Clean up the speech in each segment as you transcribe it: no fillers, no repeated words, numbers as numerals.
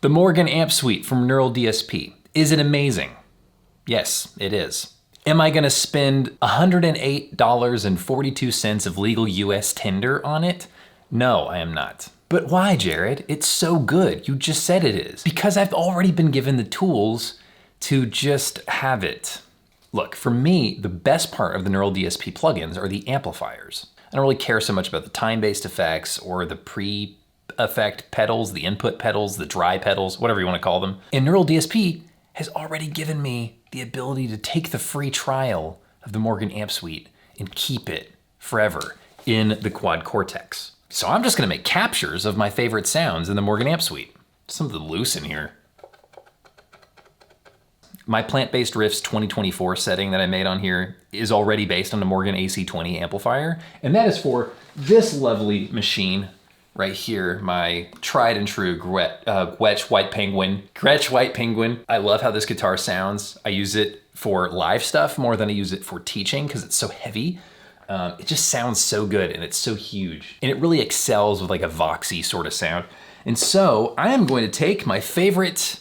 The Morgan amp suite from Neural DSP. Is it amazing? Yes, it is. Am I gonna spend $108.42 of legal US tender on it? No, I am not. But why, Jared? It's so good. You just said it is. Because I've already been given the tools to just have it. Look, for me, the best part of the Neural DSP plugins are the amplifiers. I don't really care so much about the time-based effects or the pre-effect pedals, the input pedals, the dry pedals, whatever you want to call them. And Neural DSP has already given me the ability to take the free trial of the Morgan amp suite and keep it forever in the Quad Cortex. So I'm just gonna make captures of my favorite sounds in the Morgan amp suite. Something loose in here. My Plant-Based Riffs 2024 setting that I made on here is already based on the Morgan AC20 amplifier, and that is for this lovely machine right here, my tried and true Gretsch White Penguin. I love how this guitar sounds. I use it for live stuff more than I use it for teaching because it's so heavy. It just sounds so good and it's so huge. And it really excels with like a voxy sort of sound. And so I am going to take my favorite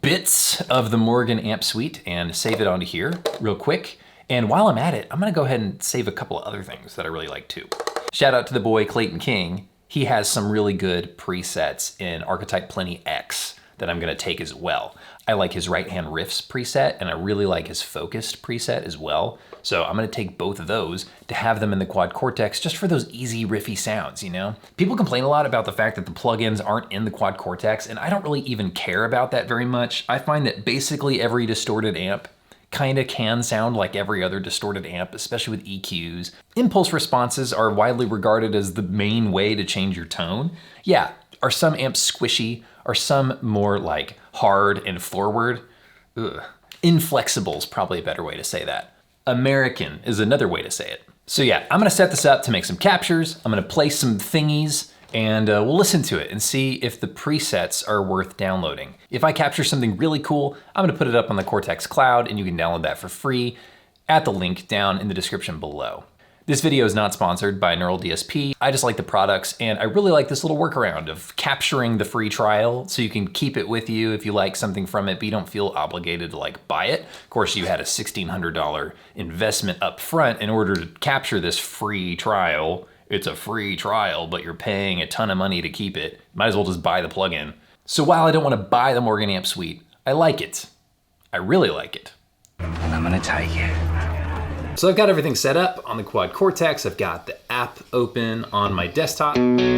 bits of the Morgan amp suite and save it onto here real quick. And while I'm at it, I'm gonna go ahead and save a couple of other things that I really like too. Shout out to the boy Clayton King. He has some really good presets in Archetype Plenty X that I'm gonna take as well. I like his right hand riffs preset and I really like his focused preset as well. So I'm gonna take both of those to have them in the Quad Cortex just for those easy riffy sounds, you know? People complain a lot about the fact that the plugins aren't in the Quad Cortex and I don't really even care about that very much. I find that basically every distorted amp kinda can sound like every other distorted amp, especially with EQs. Impulse responses are widely regarded as the main way to change your tone. Yeah, are some amps squishy? Are some more like hard and forward? Ugh. Inflexible is probably a better way to say that. American is another way to say it. So yeah, I'm gonna set this up to make some captures. I'm gonna play some thingies and we'll listen to it and see if the presets are worth downloading. If I capture something really cool, I'm gonna put it up on the Cortex Cloud and you can download that for free at the link down in the description below. This video is not sponsored by Neural DSP. I just like the products and I really like this little workaround of capturing the free trial so you can keep it with you if you like something from it, but you don't feel obligated to like buy it. Of course, you had a $1,600 investment up front in order to capture this free trial. It's a free trial, but you're paying a ton of money to keep it. Might as well just buy the plugin. So while I don't want to buy the Morgan amp suite, I like it. I really like it. And I'm gonna take it. So I've got everything set up on the Quad Cortex. I've got the app open on my desktop. And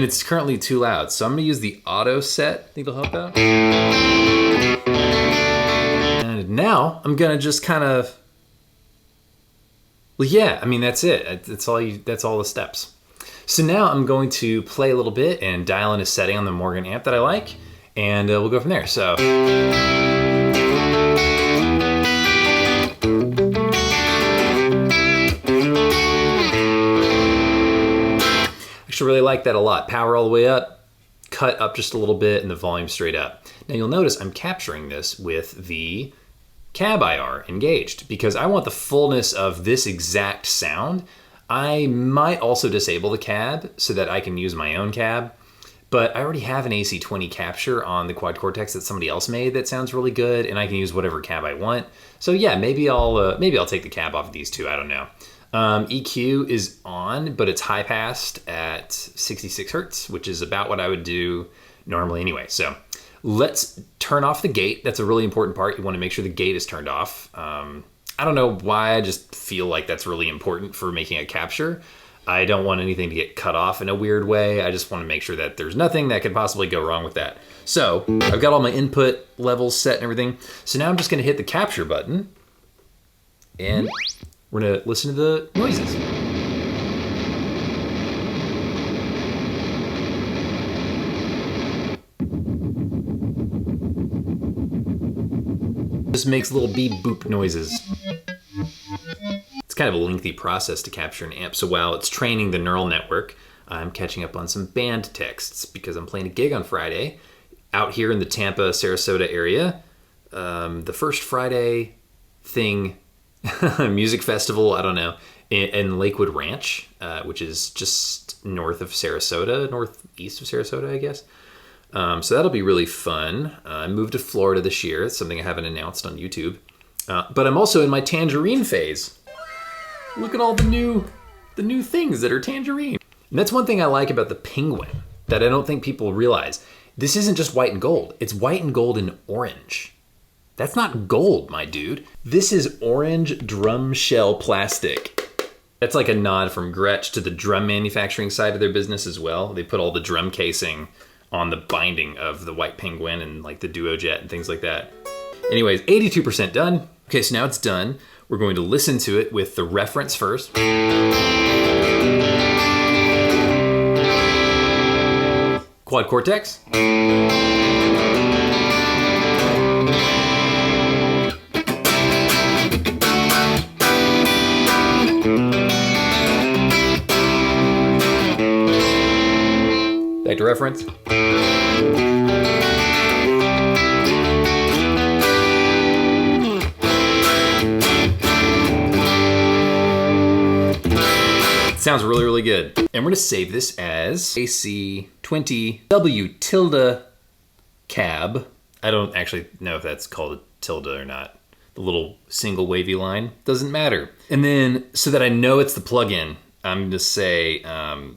it's currently too loud. So I'm gonna use the auto set. Think it'll help out? And now I'm gonna just kind of, well, yeah, I mean, that's it. That's all the steps. So now I'm going to play a little bit and dial in a setting on the Morgan amp that I like, and we'll go from there. So. I actually really like that a lot. Power all the way up, cut up just a little bit, and the volume straight up. Now you'll notice I'm capturing this with the cab IR engaged because I want the fullness of this exact sound. I might also disable the cab so that I can use my own cab, but I already have an AC20 capture on the Quad Cortex that somebody else made that sounds really good, and I can use whatever cab I want. So yeah, maybe I'll take the cab off of these two. I don't know. EQ is on, but it's high passed at 66 Hertz, which is about what I would do normally anyway. So let's turn off the gate. That's a really important part. You want to make sure the gate is turned off. I don't know why, I just feel like that's really important for making a capture. I don't want anything to get cut off in a weird way. I just want to make sure that there's nothing that could possibly go wrong with that. So I've got all my input levels set and everything. So now I'm just gonna hit the capture button and we're gonna listen to the noises. This makes little beep boop noises. It's kind of a lengthy process to capture an amp, so while it's training the neural network, I'm catching up on some band texts because I'm playing a gig on Friday out here in the Tampa, Sarasota area. The first Friday thing, music festival, I don't know, in Lakewood Ranch, which is just north of Sarasota, northeast of Sarasota, I guess. So that'll be really fun. I moved to Florida this year. It's something I haven't announced on YouTube. But I'm also in my tangerine phase. Look at all the new things that are tangerine. And that's one thing I like about the Penguin that I don't think people realize. This isn't just white and gold. It's white and gold and orange. That's not gold, my dude. This is orange drum shell plastic. That's like a nod from Gretsch to the drum manufacturing side of their business as well. They put all the drum casing on the binding of the White Penguin and like the Duo Jet and things like that. Anyways, 82% done. Okay, so now it's done. We're going to listen to it with the reference first. Quad Cortex. Back to reference. Sounds really, really good. And we're gonna save this as AC20W tilde cab. I don't actually know if that's called a tilde or not. The little single wavy line, doesn't matter. And then, so that I know it's the plugin, I'm gonna say PI.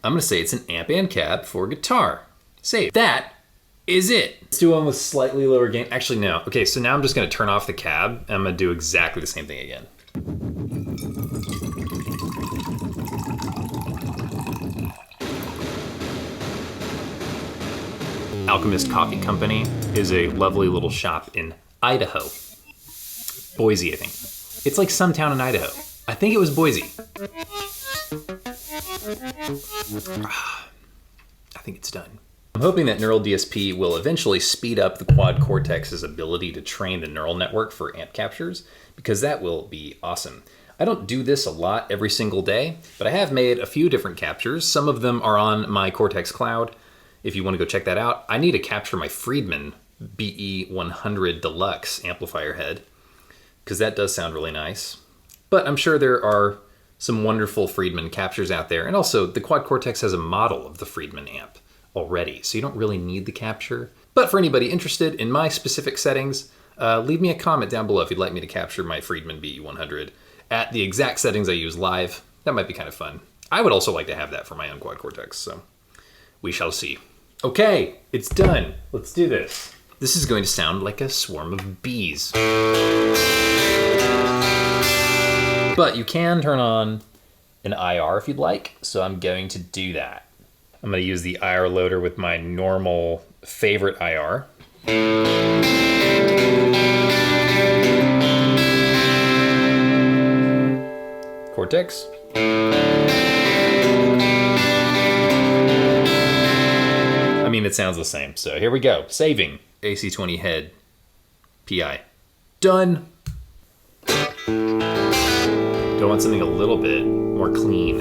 I'm gonna say it's an amp and cab for guitar. Save. That is it. Let's do one with slightly lower gain. Actually, no. Okay, so now I'm just gonna turn off the cab and I'm gonna do exactly the same thing again. Alchemist Coffee Company is a lovely little shop in Idaho. Boise, I think. It's like some town in Idaho. I think it was Boise. I think it's done. I'm hoping that Neural DSP will eventually speed up the Quad Cortex's ability to train the neural network for amp captures, because that will be awesome. I don't do this a lot every single day, but I have made a few different captures. Some of them are on my Cortex Cloud. If you want to go check that out, I need to capture my Friedman BE100 Deluxe amplifier head, because that does sound really nice. But I'm sure there are some wonderful Friedman captures out there. And also, the Quad Cortex has a model of the Friedman amp already, so you don't really need the capture. But for anybody interested in my specific settings, leave me a comment down below if you'd like me to capture my Friedman BE100 at the exact settings I use live. That might be kind of fun. I would also like to have that for my own Quad Cortex, so we shall see. Okay, it's done. Let's do this. This is going to sound like a swarm of bees. But you can turn on an IR if you'd like, so I'm going to do that. I'm going to use the IR loader with my normal favorite IR. Cortex. I mean, it sounds the same, so here we go. Saving. AC20 head. PI. Done. Do I want something a little bit more clean?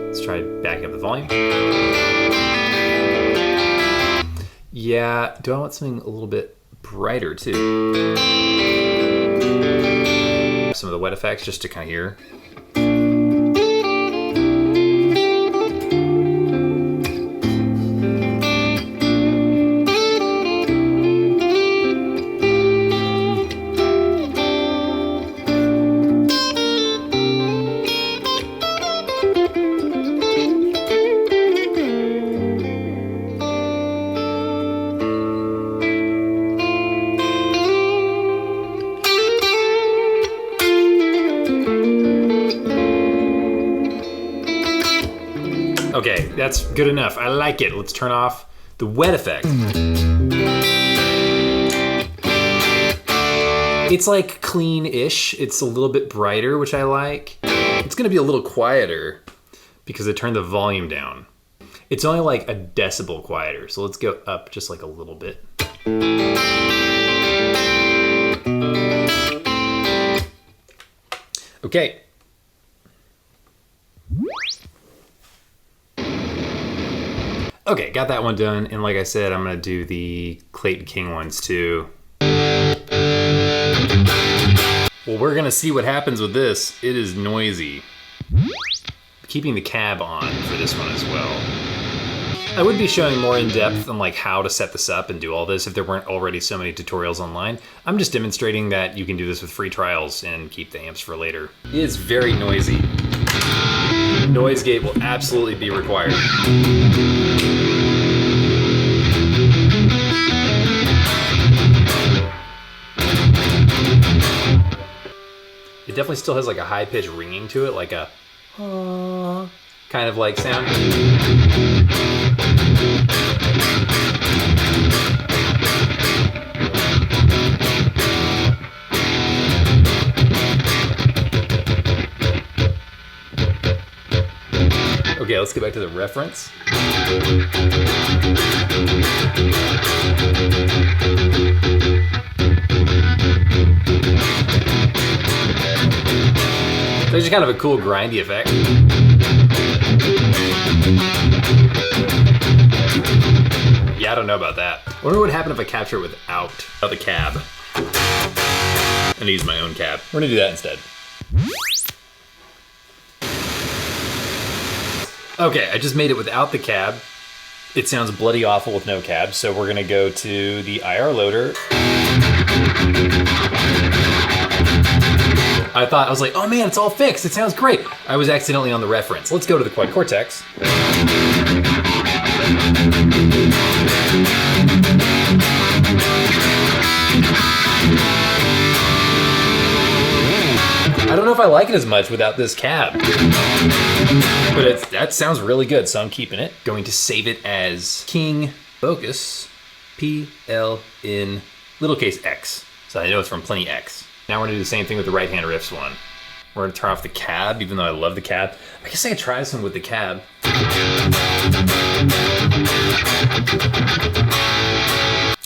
Let's try backing up the volume. Yeah, do I want something a little bit brighter too? Some of the wet effects just to kind of hear. Okay, that's good enough. I like it. Let's turn off the wet effect. It's like clean-ish. It's a little bit brighter, which I like. It's gonna be a little quieter because I turned the volume down. It's only like a decibel quieter, so let's go up just like a little bit. Okay. Okay, got that one done. And like I said, I'm gonna do the Clayton King ones too. Well, we're gonna see what happens with this. It is noisy. Keeping the cab on for this one as well. I would be showing more in depth on like how to set this up and do all this if there weren't already so many tutorials online. I'm just demonstrating that you can do this with free trials and keep the amps for later. It is very noisy. Noise gate will absolutely be required. It definitely still has like a high pitch ringing to it, like a kind of like sound. Okay, let's get back to the reference. So it's just kind of a cool grindy effect. Yeah, I don't know about that. I wonder what would happen if I capture it without the cab. And use my own cab. We're gonna do that instead. Okay, I just made it without the cab. It sounds bloody awful with no cab, so we're gonna go to the IR loader. I was like, oh man, it's all fixed. It sounds great. I was accidentally on the reference. Let's go to the Quad Cortex. I don't know if I like it as much without this cab, but that sounds really good, so I'm keeping it. Going to save it as King Focus PLN little case X. So I know it's from Plenty X. Now we're gonna do the same thing with the right hand riffs one. We're gonna turn off the cab, even though I love the cab. I guess I could try this one with the cab.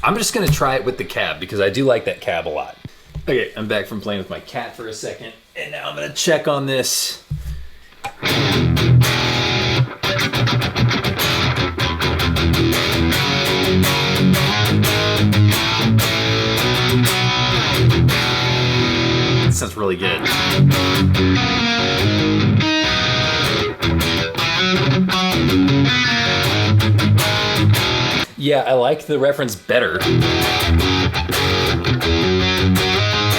I'm just gonna try it with the cab because I do like that cab a lot. Okay, I'm back from playing with my cat for a second, and now I'm gonna check on this. It sounds really good. Yeah, I like the reference better.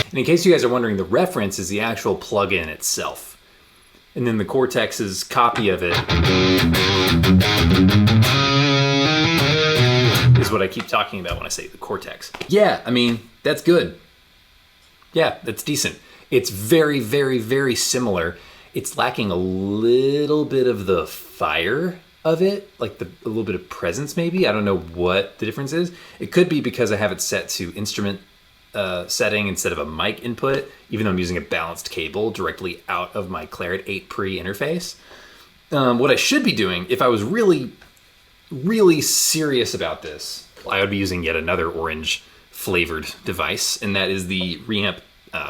And in case you guys are wondering, the reference is the actual plugin itself. And then the Cortex's copy of it is what I keep talking about when I say the Cortex. Yeah, I mean, that's good. Yeah, that's decent. It's very, very, very similar. It's lacking a little bit of the fire of it, like a little bit of presence maybe. I don't know what the difference is. It could be because I have it set to instrument setting instead of a mic input, even though I'm using a balanced cable directly out of my Claret 8 pre interface. What I should be doing, if I was really, really serious about this, I would be using yet another orange flavored device, and that is the reamp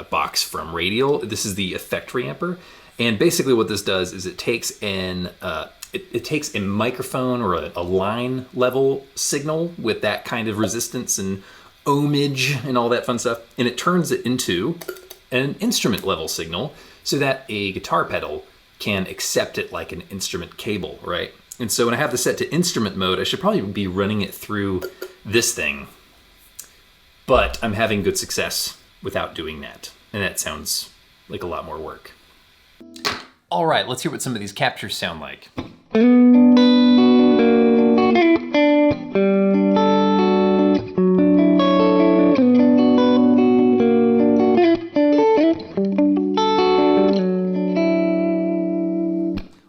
box from Radial. This is the effect reamper, and basically what this does is it takes it takes a microphone or a line level signal with that kind of resistance and ohmage and all that fun stuff, and it turns it into an instrument level signal so that a guitar pedal can accept it like an instrument cable, right? And so when I have this set to instrument mode, I should probably be running it through this thing, but I'm having good success without doing that, and that sounds like a lot more work. All right, let's hear what some of these captures sound like.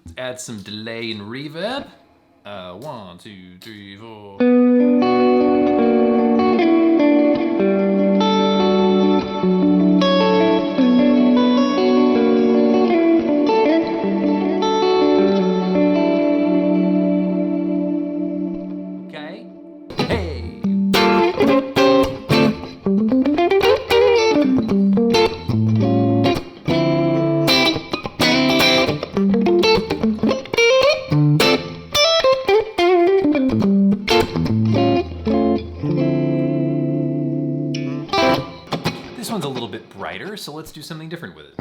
Let's add some delay and reverb. 1, 2, 3, 4. This one's a little bit brighter, so let's do something different with it.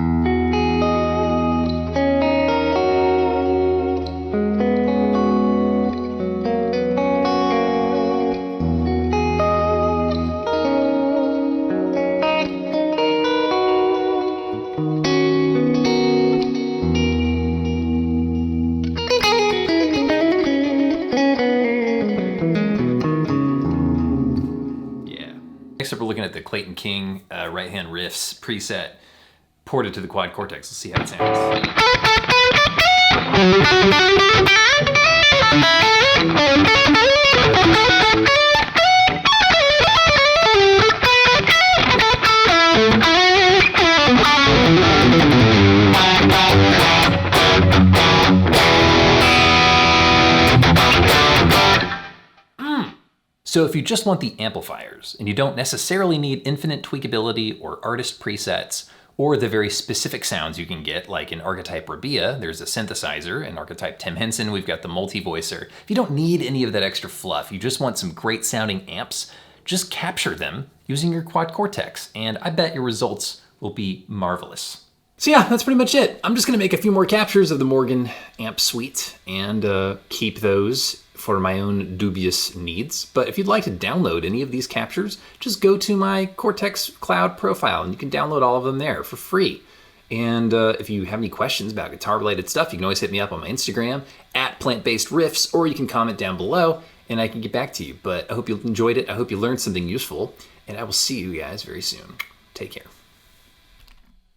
Next up, we're looking at the Clayton King right-hand riffs preset ported to the Quad Cortex. Let's see how it sounds. So if you just want the amplifiers and you don't necessarily need infinite tweakability or artist presets or the very specific sounds you can get, like in Archetype Rabia, there's a synthesizer. In Archetype Tim Henson, we've got the multi-voicer. If you don't need any of that extra fluff, you just want some great sounding amps, just capture them using your Quad Cortex, and I bet your results will be marvelous. So yeah, that's pretty much it. I'm just gonna make a few more captures of the Morgan amp suite and keep those for my own dubious needs. But if you'd like to download any of these captures, just go to my Cortex Cloud profile and you can download all of them there for free. And if you have any questions about guitar-related stuff, you can always hit me up on my Instagram @PlantBasedRiffs, or you can comment down below and I can get back to you. But I hope you enjoyed it. I hope you learned something useful, and I will see you guys very soon. Take care.